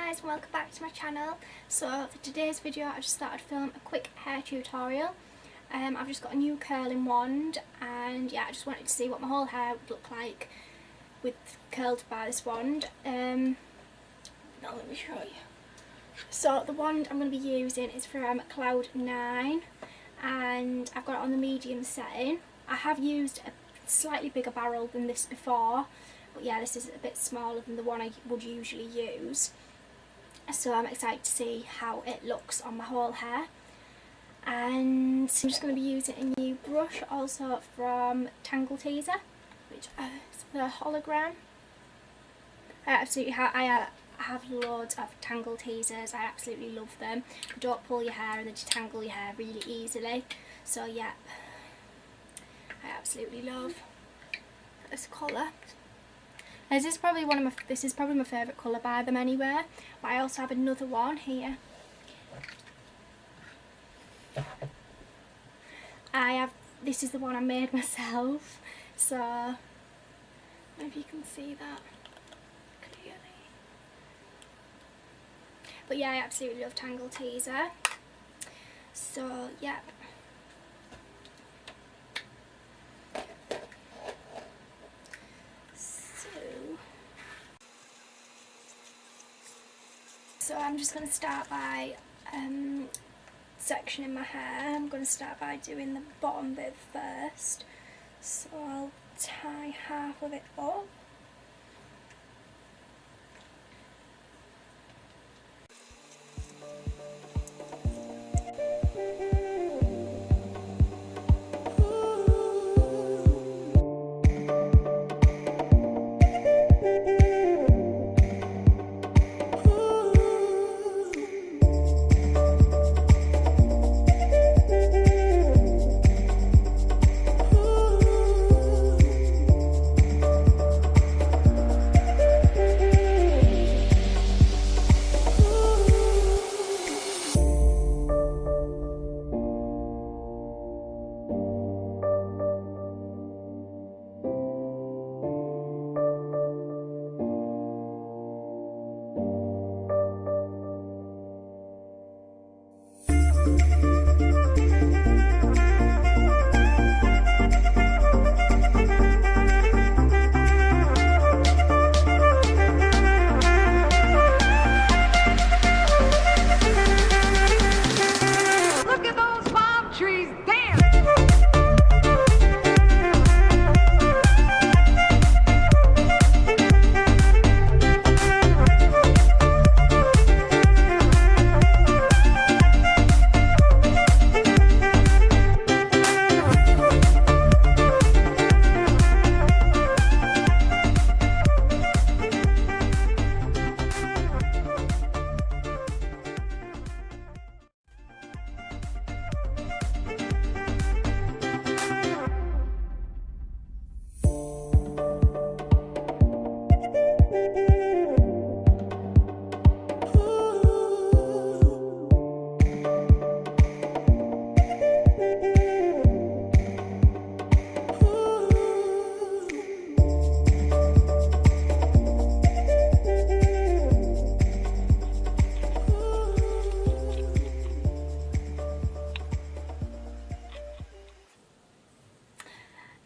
guys, and welcome back to my channel. So for today's video I just thought I'd film a quick hair tutorial. I've just got a new curling wand, and yeah, I just wanted to see what my whole hair would look like with curled by this wand. Now let me show you. So the wand I'm going to be using is from Cloud 9 and I've got it on the medium setting. I have used a slightly bigger barrel than this before, but yeah, this is a bit smaller than the one I would usually use. So I'm excited to see how it looks on my whole hair. And I'm just going to be using a new brush also from Tangle Teaser, which is the hologram. I have loads of Tangle Teasers. I absolutely love them. They don't pull your hair and they detangle your hair really easily. So yeah, I absolutely love this colour. This is probably my favourite colour by them anyway. But I also have another one here. This is the one I made myself. So I don't know if you can see that clearly. But yeah, I absolutely love Tangle Teaser. So yeah. So I'm just going to start by sectioning my hair. I'm going to start by doing the bottom bit first. So I'll tie half of it up.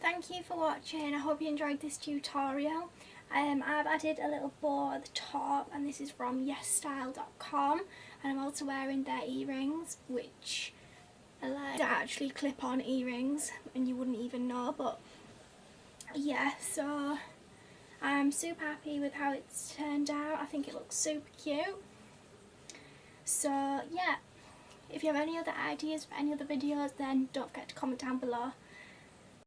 Thank you for watching. I hope you enjoyed this tutorial. I've added a little bow at the top, and this is from Hairstyles.com, and I'm also wearing their earrings, which are like actually clip-on earrings and you wouldn't even know. But yeah, so I'm super happy with how it's turned out. I think it looks super cute. So yeah, if you have any other ideas for any other videos, then don't forget to comment down below.